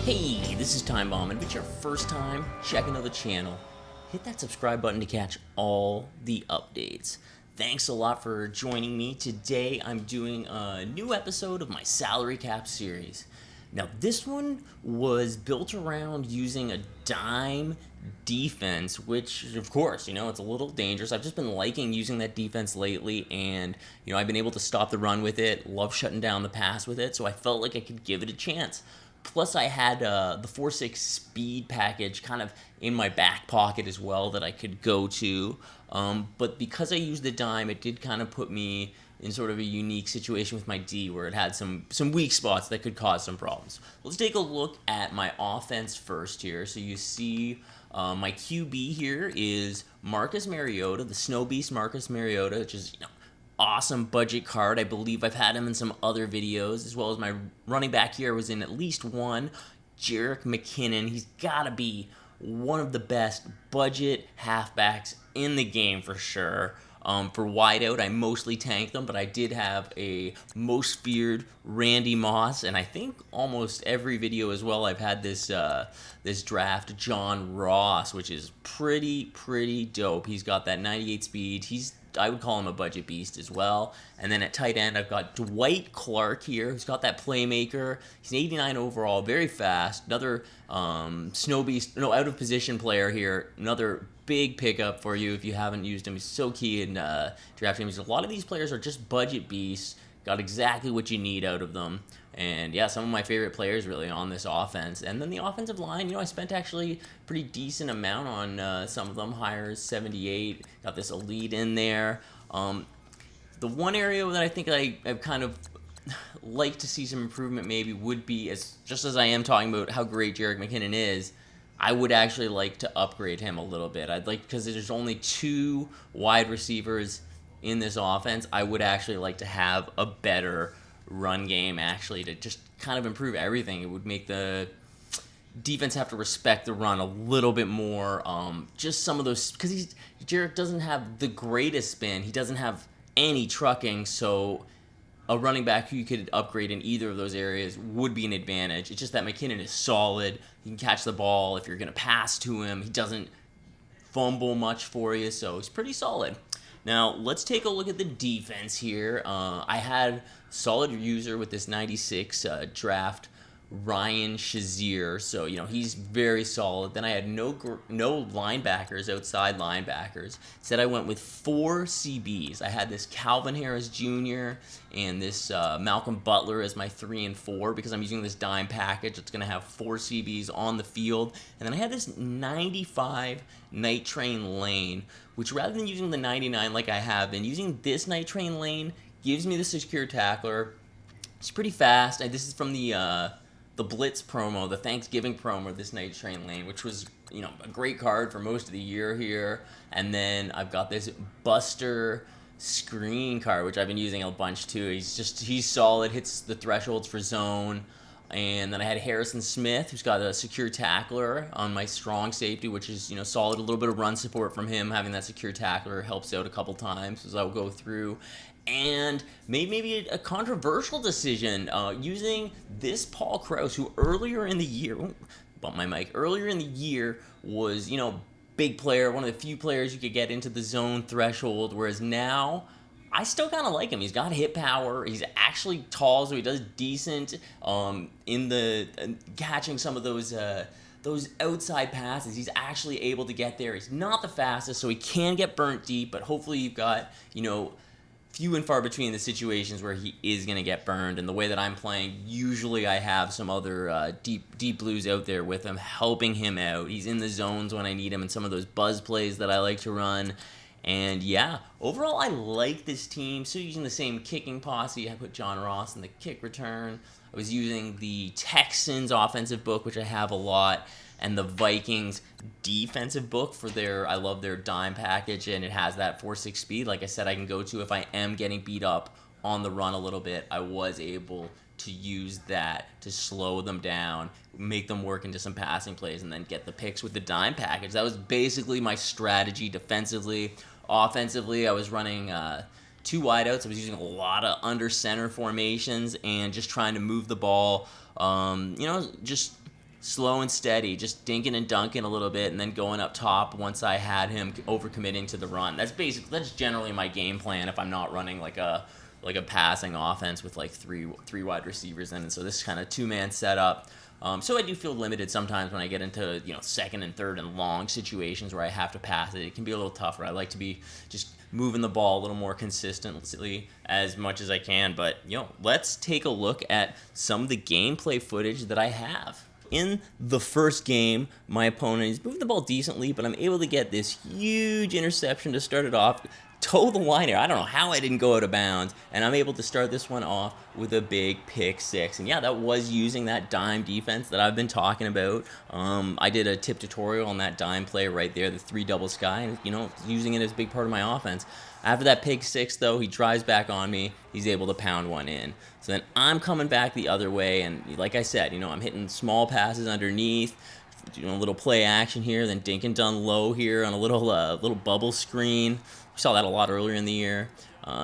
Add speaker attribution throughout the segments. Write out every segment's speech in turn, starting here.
Speaker 1: Hey, this is Time Bomb, and if it's your first time checking out the channel, hit that subscribe button to catch all the updates. Thanks a lot for joining me. Today I'm doing a new episode of my salary cap series. Now this one was built around using a dime defense, which of course, it's a little dangerous. I've just been liking using that defense lately, and I've been able to stop the run with it, love shutting down the pass with it, so I felt like I could give it a chance. Plus, I had the 4.6 speed package kind of in my back pocket as well that I could go to. But because I used the dime, it did kind of put me in sort of a unique situation with my D where it had some weak spots that could cause some problems. Let's take a look at my offense first here. So you see my QB here is Marcus Mariota, the Snow Beast Marcus Mariota, which is, awesome budget card. I believe I've had him in some other videos, as well as my running back here was in at least one. Jerick McKinnon, he's got to be one of the best budget halfbacks in the game for sure. For wideout, I mostly tanked them, but I did have a most feared Randy Moss, and I think almost every video as well I've had this this draft John Ross, which is pretty dope. He's got that 98 speed. I would call him a budget beast as well. And then at tight end, I've got Dwight Clark here, who's got that playmaker. He's an 89 overall, very fast. Another snow beast, out of position player here. Another big pickup for you if you haven't used him. He's so key in draft games. A lot of these players are just budget beasts. Got exactly what you need out of them. And yeah, some of my favorite players really on this offense. And then the offensive line, I spent actually pretty decent amount on some of them. Hires 78, got this elite in there. The one area that I think I've kind of like to see some improvement maybe would be, just as I am talking about how great Jerick McKinnon is, I would actually like to upgrade him a little bit. Because there's only 2 wide receivers in this offense, I would actually like to have a better run game actually to just kind of improve everything. It would make the defense have to respect the run a little bit more. Just some of those, because Jerick doesn't have the greatest spin. He doesn't have any trucking, so a running back who you could upgrade in either of those areas would be an advantage. It's just that McKinnon is solid. He can catch the ball if you're going to pass to him. He doesn't fumble much for you, so he's pretty solid. Now, let's take a look at the defense here. I had solid user with this 96 draft, Ryan Shazier. So, he's very solid. Then I had no linebackers, outside linebackers. Instead, I went with 4 CBs. I had this Calvin Harris Jr. and this Malcolm Butler as my 3 and 4 because I'm using this dime package. It's going to have 4 CBs on the field. And then I had this 95 Night Train Lane, which rather than using the 99 like I have been, using this Night Train Lane gives me the secure tackler. It's pretty fast. This is from the Blitz promo, the Thanksgiving promo, this Night Train Lane, which was, a great card for most of the year here. And then I've got this Buster Screen card, which I've been using a bunch too. He's solid, hits the thresholds for zone. And then I had Harrison Smith, who's got a secure tackler on my strong safety, which is, solid. A little bit of run support from him. Having that secure tackler helps out a couple times as I'll go through. And maybe a controversial decision using this Paul Krause, who earlier in the year, bump my mic, earlier in the year was, big player, one of the few players you could get into the zone threshold, whereas now I still kind of like him. He's got hit power. He's actually tall, so he does decent in the catching some of those outside passes. He's actually able to get there. He's not the fastest, so he can get burnt deep, but hopefully you've got, few and far between the situations where he is going to get burned. And the way that I'm playing, usually I have some other deep blues out there with him, helping him out. He's in the zones when I need him, and some of those buzz plays that I like to run. And yeah, overall I like this team. Still using the same kicking posse. I put John Ross in the kick return. I was using the Texans offensive book, which I have a lot, and the Vikings defensive book for I love their dime package, and it has that 4.6 speed. Like I said, I can go to if I am getting beat up on the run a little bit. I was able to use that to slow them down, make them work into some passing plays, and then get the picks with the dime package. That was basically my strategy defensively. Offensively, I was running 2 wideouts. I was using a lot of under center formations and just trying to move the ball Just slow and steady, just dinking and dunking a little bit, and then going up top once I had him overcommitting to the run. That's generally my game plan if I'm not running like a passing offense with like three wide receivers in it. So this kind of two-man setup. So I do feel limited sometimes when I get into second and third and long situations where I have to pass it. It can be a little tougher. I like to be just moving the ball a little more consistently as much as I can. But let's take a look at some of the gameplay footage that I have. In the first game, my opponent is moving the ball decently, but I'm able to get this huge interception to start it off. Toe the line here. I don't know how I didn't go out of bounds, and I'm able to start this one off with a big pick six. And yeah, that was using that dime defense that I've been talking about. I did a tip tutorial on that dime play right there, the 3 double sky, and using it as a big part of my offense. After that pick six, though, he drives back on me. He's able to pound one in. So then I'm coming back the other way, and like I said, I'm hitting small passes underneath, a little play action here, then dink and done low here on a little bubble screen. We saw that a lot earlier in the year.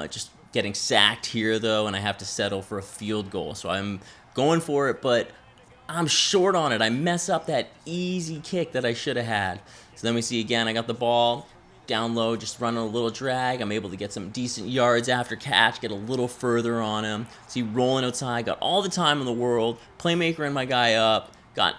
Speaker 1: Just getting sacked here, though, and I have to settle for a field goal. So I'm going for it, but I'm short on it. I mess up that easy kick that I should have had. So then we see again, I got the ball down low, just running a little drag. I'm able to get some decent yards after catch, get a little further on him. See, rolling outside, got all the time in the world, playmaker and my guy up, got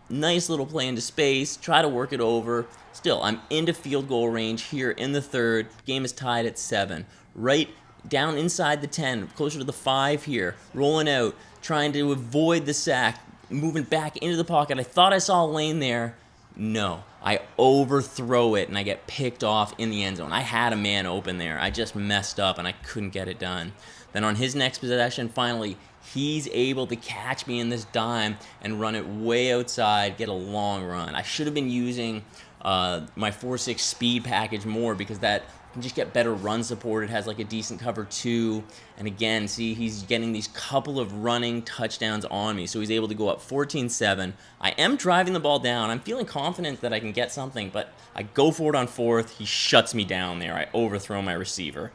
Speaker 1: nice little play into space, try to work it over. Still, I'm into field goal range here in the third. Game is tied at 7. Right down inside the 10, closer to the 5 here, rolling out, trying to avoid the sack, moving back into the pocket. I thought I saw a lane there. No, I overthrow it and I get picked off in the end zone. I had a man open there. I just messed up and I couldn't get it done. Then on his next possession, finally, he's able to catch me in this dime and run it way outside, get a long run. I should have been using my 4.6 speed package more because that can just get better run support. It has like a decent cover 2. And again, see, he's getting these couple of running touchdowns on me. So he's able to go up 14-7. I am driving the ball down. I'm feeling confident that I can get something, but I go for it on 4th. He shuts me down there. I overthrow my receiver.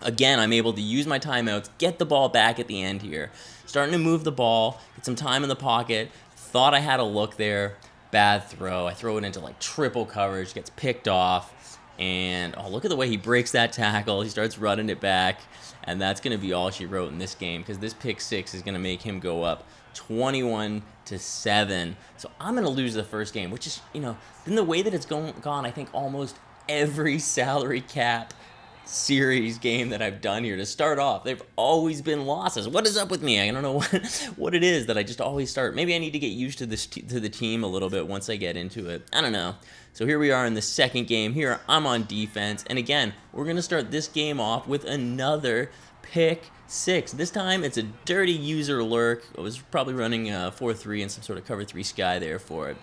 Speaker 1: Again, I'm able to use my timeouts, get the ball back at the end here. Starting to move the ball, get some time in the pocket. Thought I had a look there. Bad throw. I throw it into like triple coverage, gets picked off. And oh, look at the way he breaks that tackle. He starts running it back. And that's going to be all she wrote in this game because this pick six is going to make him go up 21-7. So I'm going to lose the first game, which is, in the way that it's gone, I think almost every salary cap series game that I've done here to start off, they've always been losses. What is up with me? I don't know what it is that I just always start. Maybe I need to get used to to the team a little bit once I get into it. I don't know. So here we are in the second game. Here I'm on defense, and again, we're going to start this game off with another pick six. This time it's a dirty user lurk. I was probably running 4-3 and some sort of cover 3 sky there for it.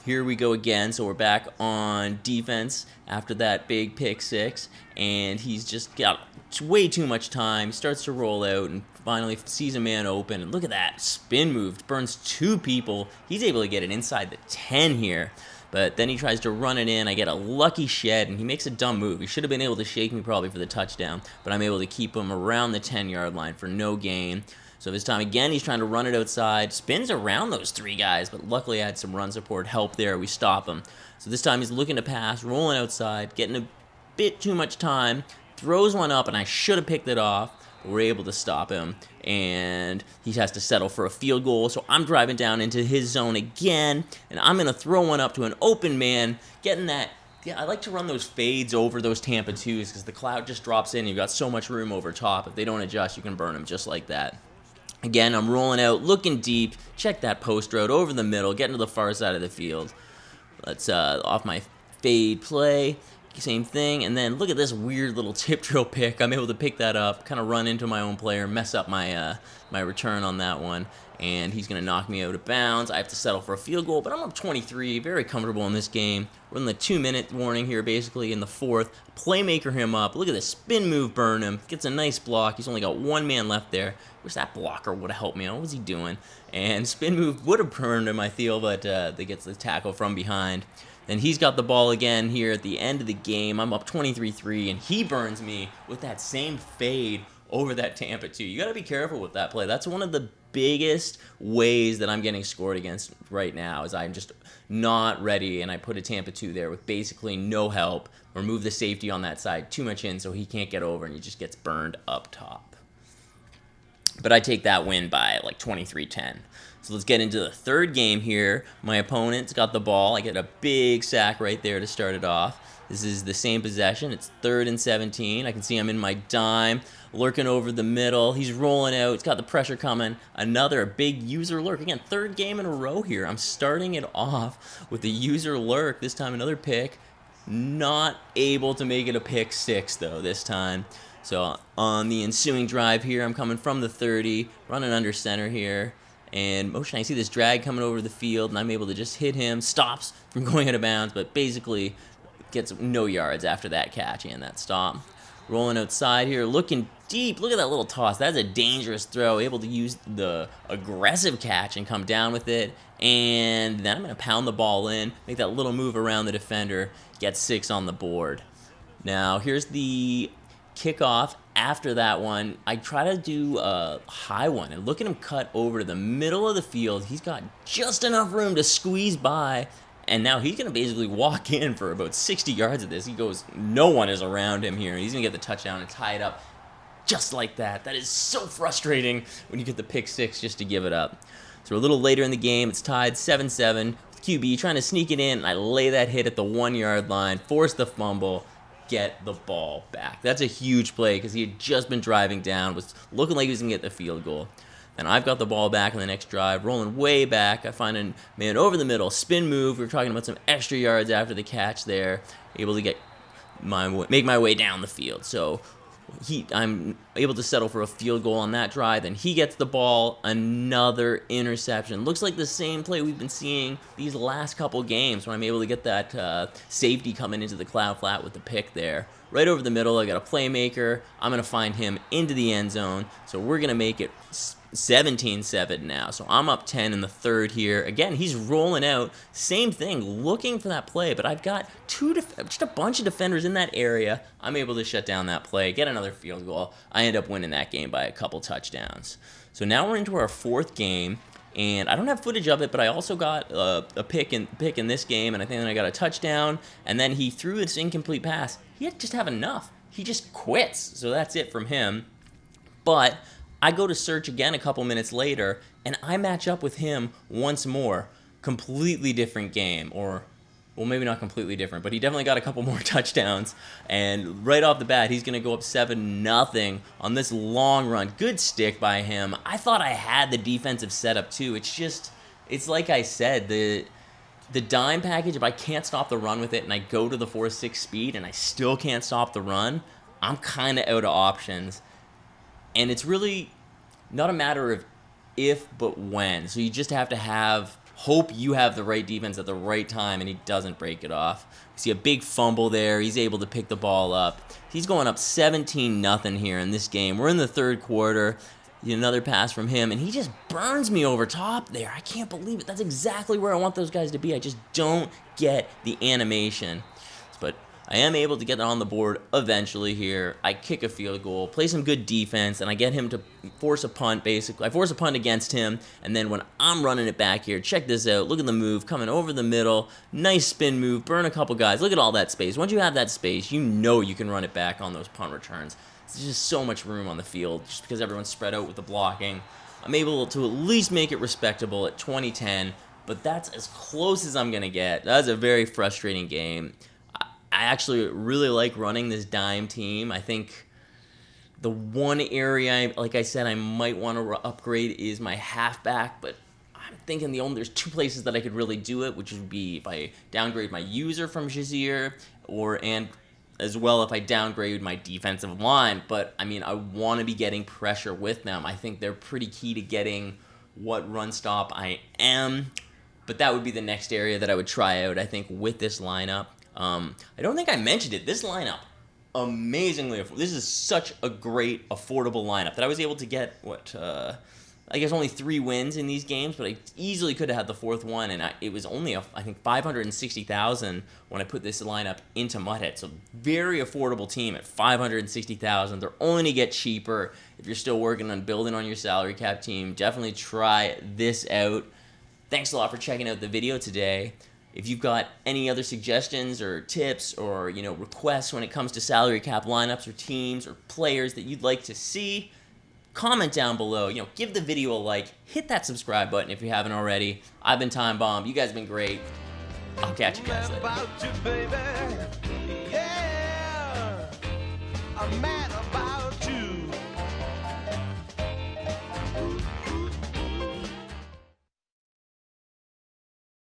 Speaker 1: Here we go again, so we're back on defense after that big pick six, and he's just got way too much time, starts to roll out, and finally sees a man open, and look at that, spin move, burns 2 people. He's able to get it inside the 10 here, but then he tries to run it in. I get a lucky shed, and he makes a dumb move. He should have been able to shake me probably for the touchdown, but I'm able to keep him around the 10-yard line for no gain. So this time again, he's trying to run it outside, spins around those 3 guys, but luckily I had some run support help there. We stop him. So this time he's looking to pass, rolling outside, getting a bit too much time, throws one up, and I should have picked it off. But we're able to stop him, and he has to settle for a field goal. So I'm driving down into his zone again, and I'm going to throw one up to an open man, getting that. Yeah, I like to run those fades over those Tampa 2s because the cloud just drops in. You've got so much room over top. If they don't adjust, you can burn them just like that. Again, I'm rolling out, looking deep, check that post route over the middle, getting to the far side of the field. Let's off my fade play, same thing, and then look at this weird little tip drill pick. I'm able to pick that up, kind of run into my own player, mess up my my return on that one, and he's going to knock me out of bounds. I have to settle for a field goal, but I'm up 23, very comfortable in this game. We're in the 2-minute warning here, basically, in the 4th. Playmaker him up. Look at this spin move, burn him. Gets a nice block. He's only got 1 man left there. Wish that blocker would have helped me out. What was he doing? And spin move would have burned him, I feel, but they gets the tackle from behind. Then he's got the ball again here at the end of the game. I'm up 23-3, and he burns me with that same fade over that Tampa 2. You got to be careful with that play. That's one of the biggest ways that I'm getting scored against right now is I'm just not ready, and I put a Tampa 2 there with basically no help, or move the safety on that side too much in so he can't get over, and he just gets burned up top. But I take that win by like 23-10. So let's get into the third game here. My opponent's got the ball. I get a big sack right there to start it off. This is the same possession. It's 3rd and 17. I can see I'm in my dime, lurking over the middle. He's rolling out. He's got the pressure coming. Another big user lurk. Again, 3rd game in a row here. I'm starting it off with the user lurk. This time another pick. Not able to make it a pick 6, though, this time. So on the ensuing drive here, I'm coming from the 30, running under center here. And motion, I see this drag coming over the field, and I'm able to just hit him. Stops from going out of bounds, but basically gets no yards after that catch and that stop. Rolling outside here, looking deep. Look at that little toss. That's a dangerous throw. Able to use the aggressive catch and come down with it. And then I'm going to pound the ball in, make that little move around the defender, get 6 on the board. Now, here's the kickoff. After that one, I try to do a high one, and look at him cut over to the middle of the field. He's got just enough room to squeeze by, and now he's going to basically walk in for about 60 yards of this. He goes, no one is around him here, and he's going to get the touchdown and tie it up just like that. That is so frustrating when you get the pick 6 just to give it up. So a little later in the game, it's tied 7-7 with QB trying to sneak it in, and I lay that hit at the 1-yard line, force the fumble, get the ball back. That's a huge play because he had just been driving down, was looking like he was going to get the field goal. And I've got the ball back in the next drive, rolling way back. I find a man over the middle, spin move. We were talking about some extra yards after the catch there, able to make my way down the field. So I'm able to settle for a field goal on that drive. Then he gets the ball, another interception. Looks like the same play we've been seeing these last couple games when I'm able to get that safety coming into the cloud flat with the pick there. Right over the middle, I got a playmaker. I'm going to find him into the end zone. So we're going to make it 17-7 now. So I'm up 10 in the third here. Again, he's rolling out. Same thing, looking for that play, but I've got just a bunch of defenders in that area. I'm able to shut down that play, get another field goal. I end up winning that game by a couple touchdowns. So now we're into our 4th game, and I don't have footage of it, but I also got a pick in this game, and I think then I got a touchdown, and then he threw this incomplete pass. He had just have enough. He just quits, so that's it from him. But I go to search again a couple minutes later, and I match up with him once more. Completely different game, or, well, maybe not completely different, but he definitely got a couple more touchdowns. And right off the bat, he's going to go up 7-0 on this long run. Good stick by him. I thought I had the defensive setup too. It's like I said, the dime package, if I can't stop the run with it and I go to the 4.6 speed and I still can't stop the run, I'm kind of out of options. And it's really not a matter of if, but when. So you just have to hope you have the right defense at the right time and he doesn't break it off. You see a big fumble there. He's able to pick the ball up. He's going up 17-0 here in this game. We're in the third quarter. Another pass from him, and he just burns me over top there. I can't believe it. That's exactly where I want those guys to be. I just don't get the animation. But I am able to get on the board eventually here. I kick a field goal, play some good defense, and I get him to force a punt, basically. I force a punt against him, and then when I'm running it back here, check this out. Look at the move, coming over the middle. Nice spin move, burn a couple guys. Look at all that space. Once you have that space, you know you can run it back on those punt returns. There's just so much room on the field just because everyone's spread out with the blocking. I'm able to at least make it respectable at 20-10, but that's as close as I'm going to get. That was a very frustrating game. I actually really like running this dime team. I think the one area, like I said, I might want to upgrade is my halfback, but I'm thinking there's 2 places that I could really do it, which would be if I downgrade my user from Shazier and as well if I downgrade my defensive line. But, I mean, I want to be getting pressure with them. I think they're pretty key to getting what run stop I am. But that would be the next area that I would try out, I think, with this lineup. I don't think I mentioned it. This lineup, amazingly, this is such a great, affordable lineup that I was able to get, I guess only 3 wins in these games, but I easily could have had the 4th one, and it was only, I think, 560,000 when I put this lineup into Muthead. So very affordable team at 560,000. They're only to get cheaper if you're still working on building on your salary cap team. Definitely try this out. Thanks a lot for checking out the video today. If you've got any other suggestions or tips or requests when it comes to salary cap lineups or teams or players that you'd like to see, comment down below. Give the video a like. Hit that subscribe button if you haven't already. I've been Time Bomb. You guys have been great. I'll catch you guys later.